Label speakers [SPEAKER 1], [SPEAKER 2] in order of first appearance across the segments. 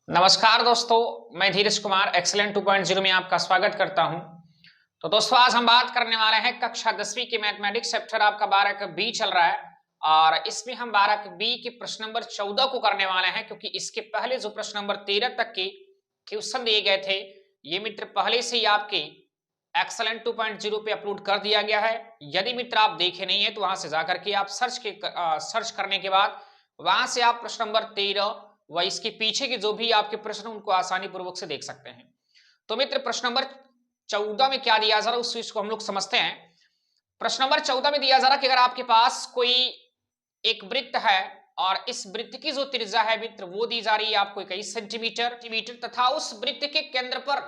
[SPEAKER 1] नमस्कार दोस्तों, मैं धीरज कुमार एक्सेलेंट 2.0 में आपका स्वागत करता हूं। तो दोस्तों आज हम बात करने वाले हैं कक्षा 10वीं के मैथमेटिक्स चैप्टर आपका 12 का बी चल रहा है और इसमें हम 12 के बी के प्रश्न नंबर 14 को करने वाले हैं, क्योंकि इसके पहले जो प्रश्न नंबर 13 तक के क्वेश्चन दिए गए थे ये मित्र पहले से ही आपके एक्सेलेंट 2.0 पे अपलोड कर दिया गया है। यदि मित्र आप देखे नहीं है तो वहां से जाकर के आप सर्च करने के बाद वहां से आप प्रश्न नंबर 13 व इसके पीछे के जो भी आपके प्रश्न उनको आसानी पूर्वक से देख सकते हैं। तो मित्र प्रश्न नंबर 14 में क्या दिया जा रहा है उस चीज को हम लोग समझते हैं। प्रश्न नंबर 14 में दिया जा रहा है कि अगर आपके पास कोई एक वृत्त है और इस वृत्त की जो त्रिज्या है मित्र वो दी जा रही है आपको 21 सेंटीमीटर तथा उस वृत्त के केंद्र पर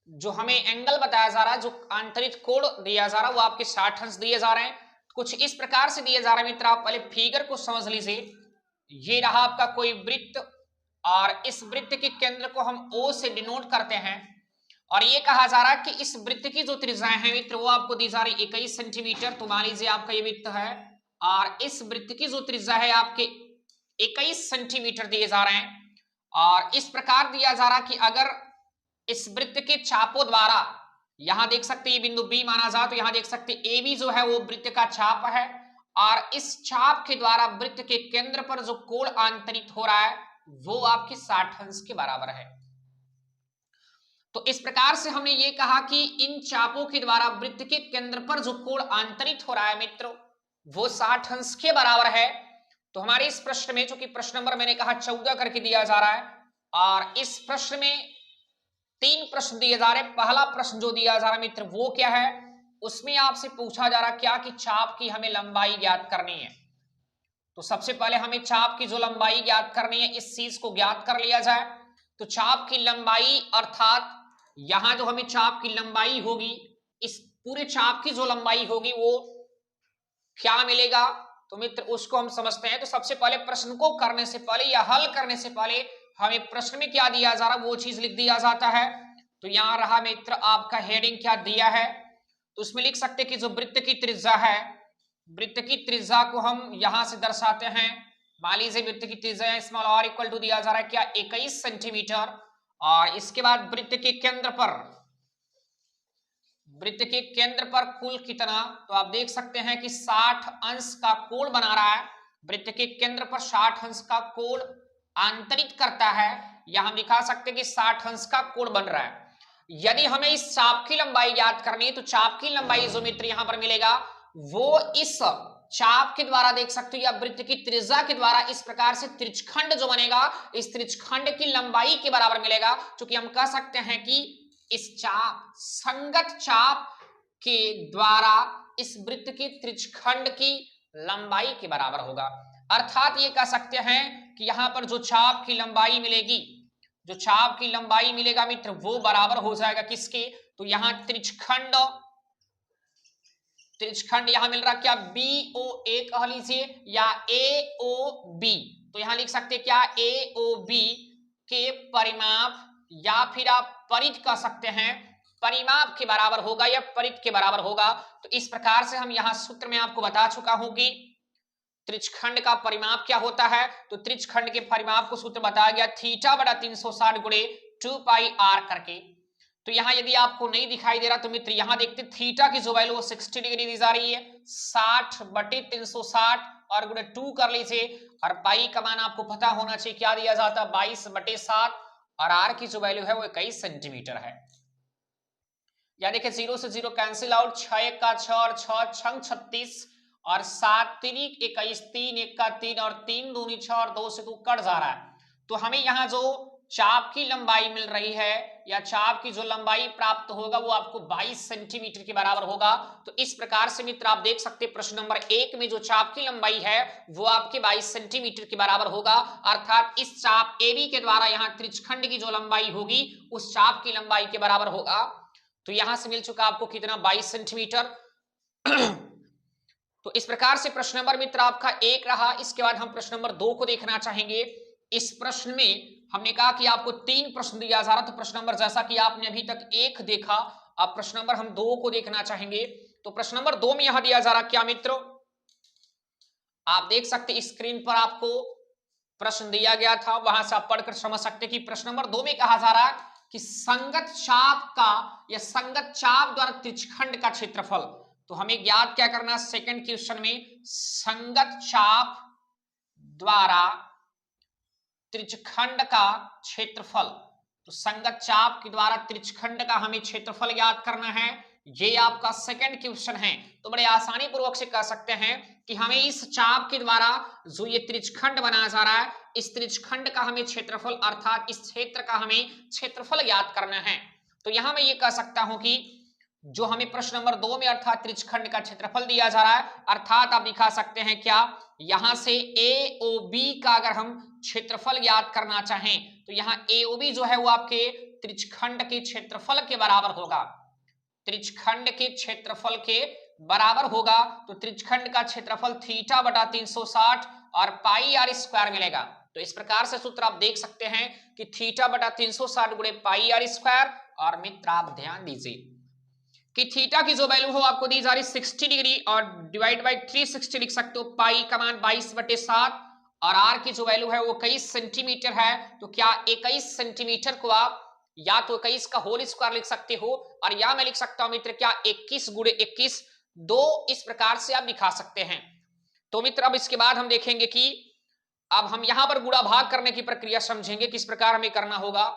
[SPEAKER 1] जो हमें एंगल बताया जा रहा है, जो आंतरिक कोण दिया जा रहा है वो आपके 60 अंश दिए जा रहे हैं। कुछ इस प्रकार से दिए जा रहे हैं मित्र, आप पहले फिगर को समझ लीजिए। ये रहा आपका कोई वृत्त और इस वृत्त के केंद्र को हम O से डिनोट करते हैं और ये कहा जा रहा है कि इस वृत्त की जो त्रिज्या है मित्र वो आपको दी जा रही 21 सेंटीमीटर। तो मान लीजिए आपका ये वृत्त है और इस वृत्त की जो त्रिज्या है आपके 21 सेंटीमीटर दिए जा रहे हैं और इस प्रकार दिया जा रहा कि अगर इस वृत्त के चापों द्वारा, यहां देख सकते ये बिंदु B माना जाए तो यहां देख सकते AB जो है वो वृत्त का चाप है और इस चाप के द्वारा वृत्त के केंद्र पर जो कोण आंतरित हो रहा है वो आपके 60 अंश के बराबर है। तो इस प्रकार से हमने ये कहा कि इन चापों के द्वारा वृत्त के केंद्र पर जो कोण आंतरित हो रहा है मित्रों वो 60 अंश के बराबर है। तो हमारे इस प्रश्न में, जो कि प्रश्न नंबर मैंने कहा 14 करके दिया जा रहा है और इस प्रश्न में 3 प्रश्न दिए जा रहे हैं। पहला प्रश्न जो दिया जा रहा है मित्र वो क्या है, उसमें आपसे पूछा जा रहा क्या कि चाप की हमें लंबाई ज्ञात करनी है। तो सबसे पहले हमें चाप की जो लंबाई ज्ञात करनी है इस चीज को ज्ञात कर लिया जाए। तो चाप की लंबाई अर्थात यहां जो हमें चाप की लंबाई होगी, इस पूरे चाप की जो लंबाई होगी वो क्या मिलेगा, तो मित्र उसको हम समझते हैं। तो सबसे पहले प्रश्न को करने से पहले या हल करने से पहले हमें प्रश्न में क्या दिया जा रहा वो चीज लिख दिया जाता है। तो यहां रहा मित्र आपका हेडिंग क्या दिया है, तो उसमें लिख सकते कि जो वृत्त की त्रिज्या है, वृत्त की त्रिज्या को हम यहां से दर्शाते हैं। मान लीजिए वृत्त की त्रिज्या स्मॉल आर इक्वल टू दिया जा रहा है क्या 21 सेंटीमीटर और इसके बाद वृत्त के केंद्र पर, वृत्त के केंद्र पर कुल कितना, तो आप देख सकते हैं कि 60 अंश का कोण बना रहा है। वृत्त के केंद्र पर 60 अंश का कोण आंतरित करता है, या हम दिखा सकते हैं कि 60 अंश का कोण बन रहा है। यदि हमें इस चाप की लंबाई ज्ञात करनी है तो चाप की लंबाई जो मित्र यहां पर मिलेगा वो इस चाप के द्वारा देख सकते हो या वृत्त की त्रिज्या के द्वारा इस प्रकार से त्रिज्यखंड जो बनेगा इस त्रिज्यखंड की लंबाई के बराबर मिलेगा। क्योंकि हम कह सकते हैं कि इस चाप, संगत चाप के द्वारा इस वृत्त की त्रिज्यखंड की लंबाई के बराबर होगा। अर्थात ये कह सकते हैं कि यहां पर जो चाप की लंबाई मिलेगी, जो चाप की लंबाई मिलेगा मित्र वो बराबर हो जाएगा किसके, तो यहां त्रिज्यखंड, त्रिज्यखंड यहां मिल रहा क्या BOA कह लीजिए या AOB, तो यहां लिख सकते क्या AOB के परिमाप या फिर आप परिध कह सकते हैं, परिमाप के बराबर होगा या परिध के बराबर होगा। तो इस प्रकार से हम यहां सूत्र में आपको बता चुका हूं कि त्रिज्यखंड का परिमाप क्या होता है। तो त्रिज्यखंड के परिमाप को सूत्र बताया गया थीटा बटा 360 गुणे 2 पाई r करके। तो यहां यदि आपको नहीं दिखाई दे रहा तो मित्र यहां देखते थीटा की जो वैल्यू वो 60 डिग्री दी जा रही है, 60 बटे 360 और गुणे 2 कर लीजिए और पाई का मान आपको पता होना चाहिए क्या दिया जाता है 22 बटे 7 और आर की जो वैल्यू है वो 21 सेंटीमीटर है। या देखिए 0 से 0 कैंसिल आउट, 6 1 का 6 और 6 6 36 और 7 3 21, 3 1 का 3 और 3 दूनी 6 और 2 से 2 कट जा रहा है। तो हमें यहाँ जो चाप की लंबाई मिल रही है या चाप की जो लंबाई प्राप्त होगा वो आपको 22 सेंटीमीटर के बराबर होगा। तो इस प्रकार से मित्र आप देख सकते हैं प्रश्न नंबर 1 में जो चाप की लंबाई है वो आपके 22 सेंटीमीटर के बराबर होगा। अर्थात इस चाप AB के द्वारा यहाँ त्रिज्यखंड की जो लंबाई होगी उस चाप की लंबाई के बराबर होगा। तो यहां से मिल चुका आपको कितना 22 सेंटीमीटर। तो इस प्रकार से प्रश्न नंबर मित्र आपका 1 रहा। इसके बाद हम प्रश्न नंबर 2 को देखना चाहेंगे। इस प्रश्न में हमने कहा कि आपको 3 प्रश्न दिया जा रहा, तो प्रश्न नंबर जैसा कि आपने अभी तक 1 देखा, अब प्रश्न नंबर हम 2 को देखना चाहेंगे। तो प्रश्न नंबर 2 में यहां दिया जा रहा क्या मित्रों, आप देख सकते स्क्रीन पर आपको प्रश्न दिया गया था, वहां से आप पढ़कर समझ सकते हैं कि प्रश्न नंबर 2 में कहा जा रहा है कि संगत चाप का या संगत चाप द्वारा त्रिज्यखंड का क्षेत्रफल। तो हमें ज्ञात क्या करना है सेकंड क्वेश्चन में, संगत चाप द्वारा त्रिज्यखंड का क्षेत्रफल। तो संगत चाप के द्वारा त्रिज्यखंड का हमें क्षेत्रफल ज्ञात करना है, ये आपका सेकंड क्वेश्चन है। तो बड़े आसानी पूर्वक से कह सकते हैं कि हमें इस चाप के द्वारा जो ये त्रिज्यखंड बनाया जा रहा है, इस त्रिज्यखंड का हमें क्षेत्रफल अर्थात इस क्षेत्र का हमें क्षेत्रफल ज्ञात करना है। तो यहां मैं ये कह सकता हूं कि जो हमें प्रश्न नंबर 2 में अर्थात त्रिज्यखंड का क्षेत्रफल दिया जा रहा है, अर्थात आप दिखा सकते हैं क्या, यहां से AOB का अगर हम क्षेत्रफल ज्ञात करना चाहें तो यहां AOB जो है वो आपके त्रिज्यखंड के क्षेत्रफल के बराबर होगा, त्रिज्यखंड के क्षेत्रफल के बराबर होगा। तो त्रिज्यखंड का क्षेत्रफल थीटा बटा 360 और पाई आर स्क्वायर मिलेगा। तो इस प्रकार से सूत्र आप देख सकते हैं कि थीटा बटा 360 गुणे पाई आर स्क्वायर। और मित्र आप ध्यान दीजिए कि थीटा की जो वैल्यू हो आपको दी जा रही 60 डिग्री और डिवाइड बाई 360 लिख सकते हो, पाई का मान 22/7 और आर की जो वैल्यू है वो 21 सेंटीमीटर है। तो क्या 21 सेंटीमीटर को आप या तो 21 का होल स्क्वायर लिख सकते हो और या मैं लिख सकता हूं मित्र क्या 21 गुणे 21, दो इस प्रकार से आप दिखा सकते हैं। तो मित्र अब इसके बाद हम देखेंगे कि अब हम यहां पर गुणा भाग करने की प्रक्रिया समझेंगे, किस प्रकार हमें करना होगा।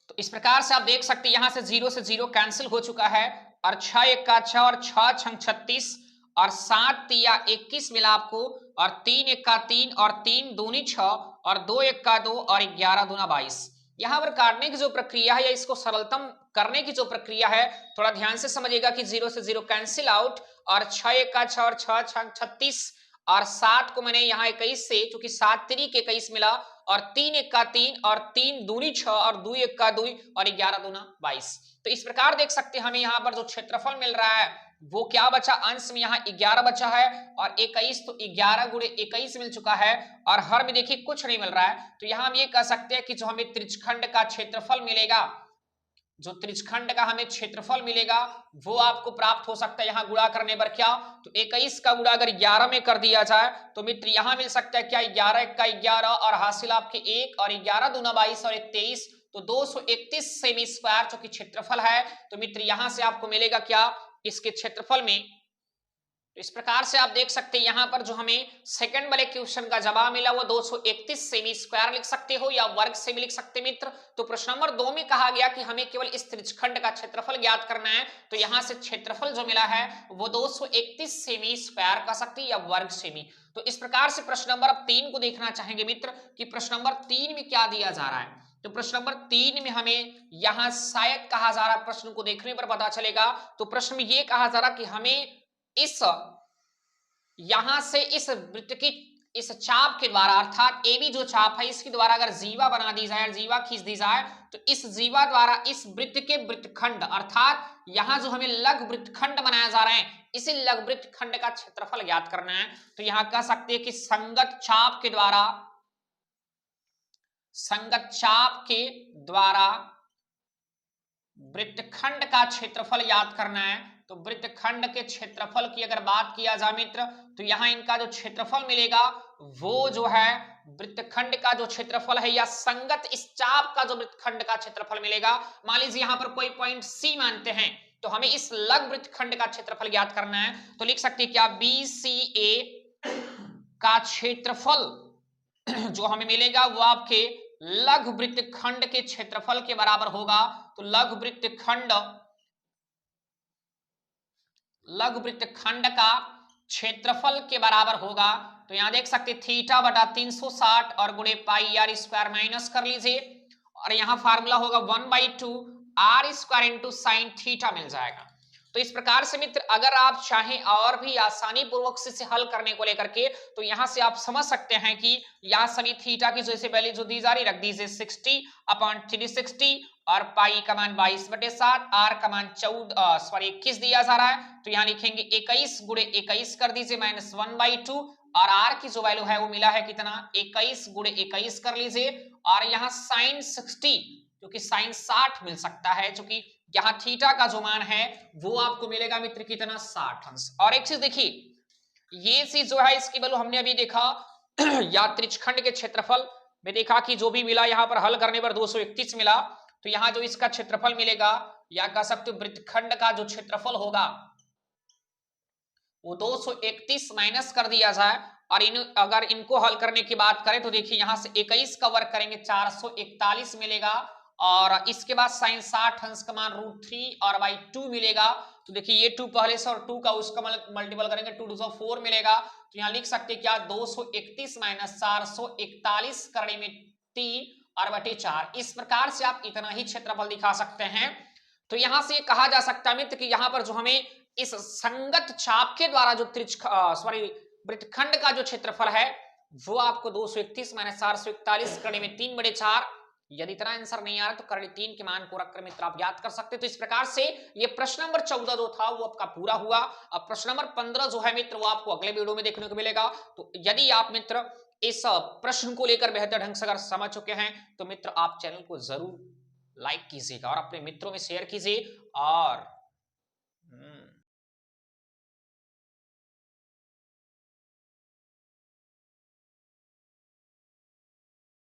[SPEAKER 1] तो इस प्रकार से आप देख सकते हैं यहां से 0 से 0 कैंसिल हो चुका है और 6 1 का 6 और 6 6 36 और 7 तिया 21 मिला आपको और 3 1 का 3 और 3 दूनी 6 और 2 1 का 2 और 11 दूना 22। यहां पर काटने की जो प्रक्रिया है या इसको सरलतम करने की जो प्रक्रिया है थोड़ा ध्यान से समझिएगा कि 0 से 0 कैंसिल आउट और 6 1 का 6 और 6 6 36 और 7 को मैंने यहाँ 21 से चूंकि 7 3 के 21 मिला और 3 1 का 3 और 3 दूनी 6 और 2 1 का 2 और 11 दूना 22। तो इस प्रकार देख सकते हैं हमें यहाँ पर जो क्षेत्रफल मिल रहा है वो क्या बचा, अंश में यहाँ 11 बचा है और 21 तो 11 गुणे 21 मिल चुका है और हर में देखिए कुछ नहीं मिल रहा है। तो यहाँ हम ये कह सकते हैं कि जो हमें त्रिज्यखंड का क्षेत्रफल मिलेगा, जो त्रिज्यखंड का हमें क्षेत्रफल मिलेगा वो आपको प्राप्त हो सकता है यहाँ गुणा करने पर क्या, तो 21 का गुणा अगर 11 में कर दिया जाए तो मित्र यहाँ मिल सकता है क्या 11 1 का 11 और हासिल आपके 1 और 11 दूना 22 और 1 23 तो 231 सेमी स्क्वायर जो कि क्षेत्रफल है। तो मित्र यहां से आपको मिलेगा क्या इसके क्षेत्रफल में। तो इस प्रकार से आप देख सकते हैं यहां पर जो हमें सेकंड वाले क्वेश्चन का जवाब मिला वो 231 सेमी स्क्वायर लिख सकते हो या वर्ग से भी लिख सकते हैं मित्र। तो प्रश्न नंबर 2 में कहा गया कि हमें केवल इस त्रिज्यखंड का क्षेत्रफल ज्ञात करना है, तो यहां से क्षेत्रफल जो मिला है वो 231 सेमी स्क्वायर कह सकते हैं या वर्ग सेमी। तो इस प्रकार से प्रश्न नंबर 3 को देखना चाहेंगे मित्र कि प्रश्न नंबर 3 में क्या दिया जा रहा है। तो प्रश्न नंबर 3 में हमें यहां शायद कहा जा रहा है, प्रश्न को देखने पर पता चलेगा, तो प्रश्न में यह कहा जा रहा कि हमें इस यहां से इस वृत्त की इस चाप के द्वारा अर्थात AB जो चाप है इसके द्वारा अगर जीवा बना दी जाए, जीवा खींच दी जाए, तो इस जीवा द्वारा इस वृत्त के वृत्तखंड अर्थात यहां जो हमें लघु वृत्तखंड बनाया जा रहे हैं इसी लघु वृत्तखंड का क्षेत्रफल ज्ञात करना है। तो यहां कह सकते हैं कि संगत चाप के द्वारा वृत्तखंड का क्षेत्रफल याद करना है। तो वृत्तखंड के क्षेत्रफल की अगर बात किया जाए मित्र तो यहां इनका जो क्षेत्रफल मिलेगा वो जो है वृत्तखंड का जो क्षेत्रफल है या संगत इस चाप का जो वृत्तखंड का क्षेत्रफल मिलेगा, मान लीजिए यहां पर कोई पॉइंट C मानते हैं तो हमें इस लघु वृत्तखंड का क्षेत्रफल ज्ञात करना है। तो लिख सकते हैं क्या BCA का क्षेत्रफल जो हमें मिलेगा वो आपके लघु वृत्तखंड के क्षेत्रफल के बराबर होगा। तो लघु वृत्तखंड का क्षेत्रफल के बराबर होगा। तो यहां देख सकते थीटा बटा 360 और गुणे पाई आर स्क्वायर माइनस कर लीजिए और यहां फार्मूला होगा 1/2 r square into sine theta मिल जाएगा। तो इस प्रकार से मित्र अगर आप चाहें और भी आसानी पूर्वक से हल करने को लेकर के तो यहां से आप समझ सकते हैं कि यहां सभी थीटा की जैसे वैल्यू जो दी जा रही रख दीजिए 60/360 और पाई का मान 22/7, आर का मान 21 दिया जा रहा है। तो यहां लिखेंगे 21 गुणे 21 कर दीजिए माइनस 1/2 और आर की जो वैल्यू है वो मिला है कितना 21 गुणे 21 कर लीजिए और यहाँ साइन 60 क्योंकि साइन 60 मिल सकता है, क्योंकि यहाँ थीटा का जो मान है वो आपको मिलेगा मित्र कितना 60 अंश। और एक चीज देखिए ये चीज जो है इसकी वैल्यू हमने अभी देखा या त्रिज्यखंड के क्षेत्रफल में देखा कि जो भी मिला यहाँ पर हल करने पर 231 मिला, तो यहाँ जो इसका क्षेत्रफल मिलेगा या कह सकते हो वृत्तखंड का जो क्षेत्रफल होगा वो 231 माइनस कर दिया जाए और अगर इनको हल करने की बात करें तो देखिए यहां से 21 का वर्ग करेंगे 441 मिलेगा और इसके बाद sin 60 अंश का मान √3 और बाई 2 मिलेगा। तो देखिए ये 2 पहले से और 2 का उसका मल्टीपल करेंगे 2 2 4 मिलेगा। तो यहाँ लिख सकते हैं क्या 231 माइनस 441 करने में 3 और बटे 4। इस प्रकार से आप इतना ही क्षेत्रफल दिखा सकते हैं। तो यहां से कहा जा सकता है मित्र कि यहाँ पर जो हमें इस संगत चाप के द्वारा जो वृत्तखंड का जो क्षेत्रफल है वो आपको 231 माइनस 441 करने में 3 बटे 4। यदि इतना आंसर नहीं आ रहा तो करने 3 के मान को रखकर मित्र आप याद कर सकते। तो इस प्रकार से ये प्रश्न नंबर 14 जो था वो आपका पूरा हुआ। अब प्रश्न नंबर 15 जो है मित्र वो आपको अगले वीडियो में देखने को मिलेगा। तो यदि आप मित्र इस प्रश्न को लेकर बेहतर ढंग से अगर समझ चुके हैं तो मित्र आप चैनल को जरूर लाइक कीजिएगा और अपने मित्रों में शेयर कीजिए और